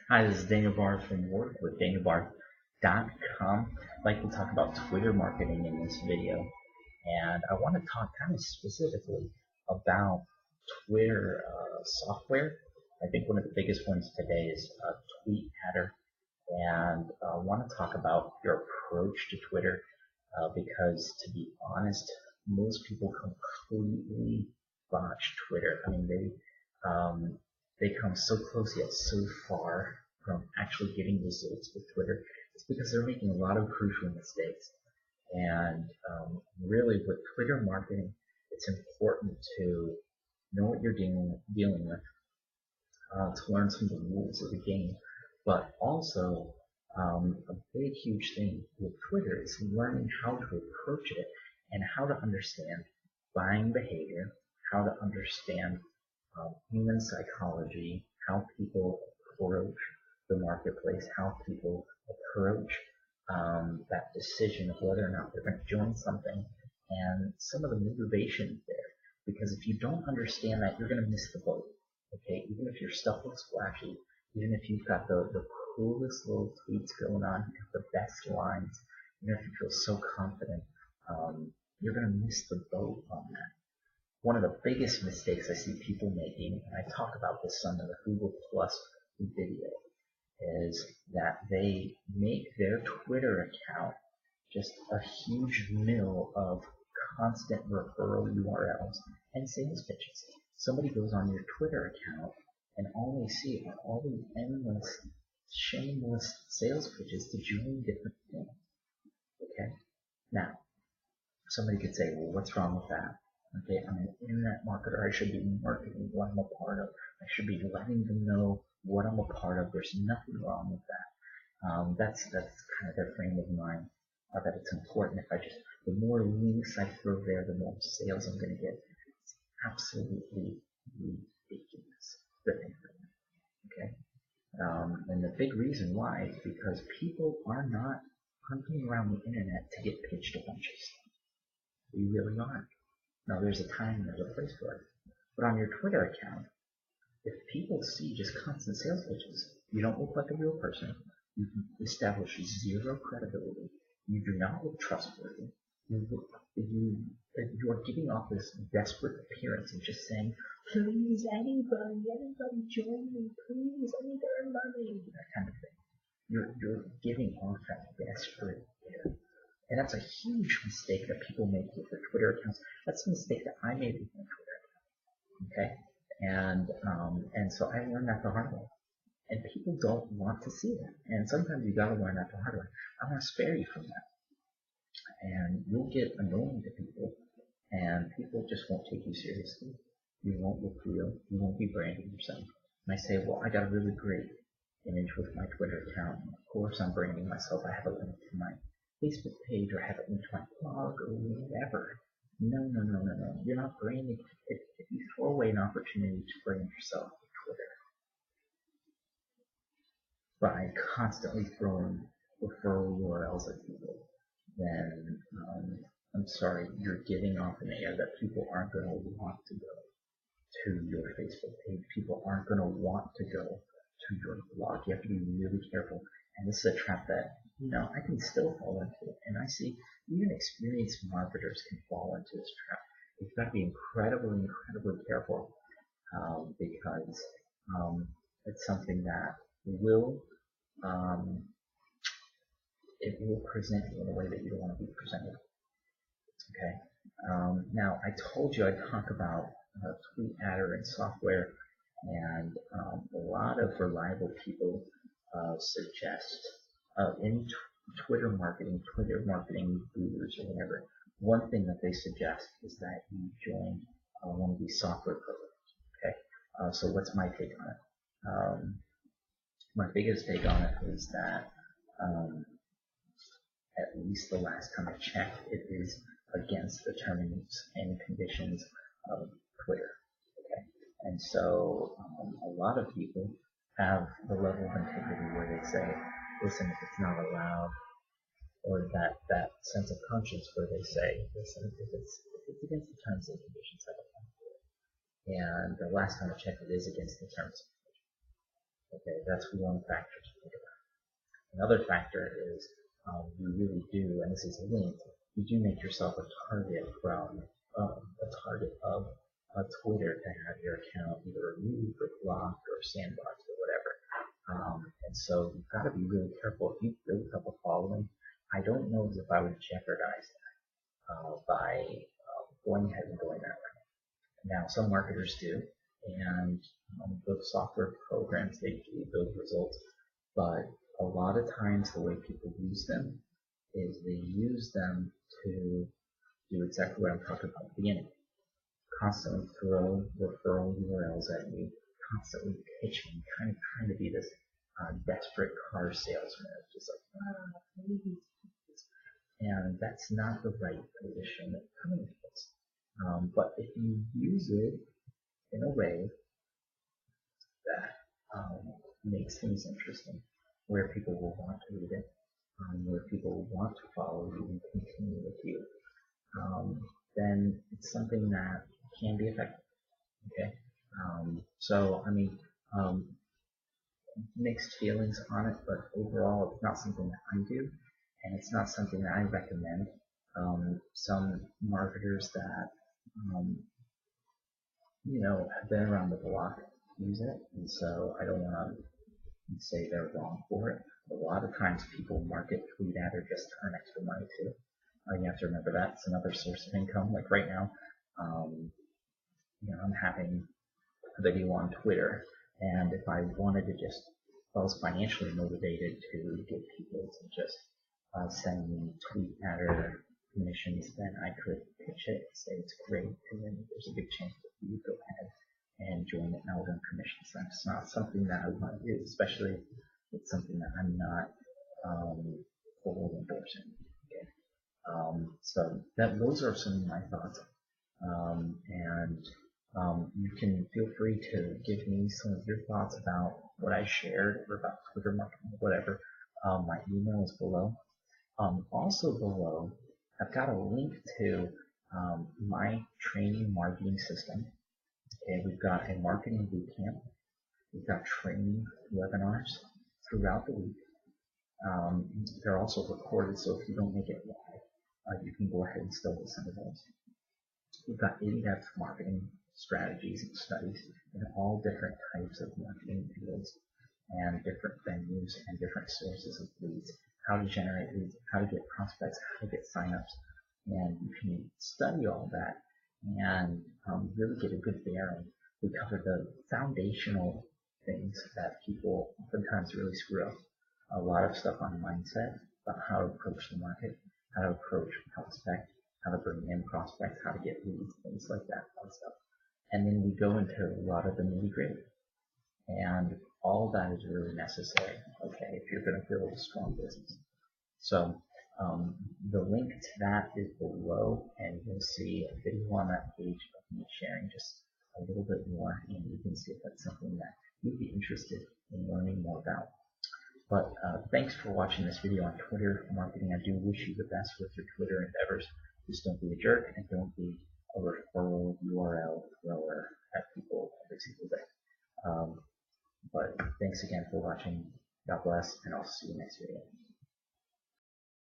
Hi, this is Daniel Barr from work with DanielBarr.com. I'd like to talk about Twitter marketing in this video. And I want to talk kind of specifically about Twitter software. I think one of the biggest ones today is TweetAdder. And I want to talk about your approach to Twitter because, to be honest, most people completely botch Twitter. I mean, they come so close yet so far from actually getting results with Twitter. It's because they're making a lot of crucial mistakes. And really, with Twitter marketing, it's important to know what you're dealing with, to learn some of the rules of the game. But also, a big, huge thing with Twitter is learning how to approach it and how to understand buying behavior, how to understand human psychology, how people approach the marketplace, how people approach that decision of whether or not they're going to join something, and some of the motivation there. Because if you don't understand that, you're going to miss the boat. Okay, even if your stuff looks flashy, even if you've got the coolest little tweets going on, you've got the best lines, even if you feel so confident, you're going to miss the boat on that. One of the biggest mistakes I see people making, and I talk about this on the Google Plus video, is that they make their Twitter account just a huge mill of constant referral URLs and sales pitches. Somebody goes on your Twitter account and all they see are all these endless, shameless sales pitches to join different things. Okay? Now, somebody could say, well, what's wrong with that? Okay, I'm an internet marketer. I should be marketing what I'm a part of. I should be letting them know what I'm a part of. There's nothing wrong with that. That's kind of their frame of mind. That it's important. If I just, the more links I throw there, the more sales I'm going to get. It's absolutely ridiculous to think that. Okay, and the big reason why is because people are not hunting around the internet to get pitched a bunch of stuff. We really aren't. Now there's a time and there's a place for it. But on your Twitter account, if people see just constant sales pitches, you don't look like a real person. You establish zero credibility. You do not look trustworthy. You are giving off this desperate appearance of just saying, please, anybody join me, please, I need to earn money, that kind of thing. You're giving off that desperate air. And that's a huge mistake that people make with their Twitter accounts. That's a mistake that I made with my Twitter account. Okay? And so I learned that the hard way. And people don't want to see that. And sometimes you gotta learn that the hard way. I want to spare you from that. And you'll get annoying to people, and people just won't take you seriously. You won't look real. You won't be branding yourself. And I say, well, I got a really great image with my Twitter account. And of course, I'm branding myself. I have a link to my Facebook page, or have it linked to my blog, or whatever. No. You're not branding. If you throw away an opportunity to brand yourself with Twitter by constantly throwing referral URLs at people, then I'm sorry, you're giving off an air that people aren't going to want to go to your Facebook page. People aren't going to want to go to your blog. You have to be really careful. And this is a trap that, I can still fall into it. And I see even experienced marketers can fall into this trap. You've got to be incredibly careful because it's something that will it will present you in a way that you don't want to be presented. Okay. Now, I told you I'd talk about TweetAdder and software, and a lot of reliable people suggest in Twitter marketing gurus or whatever, one thing that they suggest is that you join one of these software programs. Okay. So what's my take on it? My biggest take on it is that at least the last time I checked, it is against the terms and conditions of Twitter. Okay, and so a lot of people have the level of integrity where they say, listen, if it's not allowed, or that sense of conscience where they say, listen, if it's against the terms and conditions, I don't want to do it. And the last time I checked, it is against the terms. Okay, that's one factor to think about. Another factor is you really do, and this is linked, you do make yourself a target from a target of Twitter to have your account either removed or blocked or sandboxed or whatever. And so you've got to be really careful. If you've built up a following, I don't know if I would jeopardize that by going ahead and going that way. Now, some marketers do, and those software programs, they do build results, but a lot of times the way people use them is they use them to do exactly what I'm talking about at the beginning. Constantly throw referral URLs at you, constantly pitching, kind of trying to be this desperate car salesman. It's just like, maybe. And that's not the right position of coming to this. But if you use it in a way that makes things interesting, where people will want to read it, where people will want to follow you and continue with you, then it's something that can be effective. Okay, so I mean, mixed feelings on it, but overall, it's not something that I do, and it's not something that I recommend. Some marketers that have been around the block use it, and so I don't want to say they're wrong for it. A lot of times people market tweet ad or just to earn extra money too. You have to remember that's another source of income. Like right now, I'm having a video on Twitter, and if I wanted to if I was financially motivated to get people to just send me tweet ad or commissions, then I could pitch it and say it's great, and then there's a big chance that you would go ahead and join it, and I'll earn commissions. That's not something that I want to do, especially if it's something that I'm not fully endorsing. Okay. So those are some of my thoughts. You can feel free to give me some of your thoughts about what I shared or about Twitter marketing or whatever. My email is below. Also below, I've got a link to my training marketing system. Okay, we've got a marketing bootcamp. We've got training webinars throughout the week. They're also recorded, so if you don't make it live, you can go ahead and still listen to those. We've got in-depth marketing strategies and studies in all different types of marketing fields and different venues and different sources of leads, how to generate leads, how to get prospects, how to get signups, and you can study all that and really get a good bearing. We cover the foundational things that people oftentimes really screw up. A lot of stuff on mindset, about how to approach the market, how to approach prospect, how to bring in prospects, how to get leads, things like that fun stuff. And then we go into a lot of the nitty-gritty. And all that is really necessary, okay, if you're going to build a strong business. So the link to that is below, and you'll see a video on that page of me sharing just a little bit more, and you can see if that's something that you'd be interested in learning more about. But thanks for watching this video on Twitter marketing. I do wish you the best with your Twitter endeavors. Just don't be a jerk, and don't be a referral URL thrower at people every single day. But thanks again for watching. God bless, and I'll see you next video.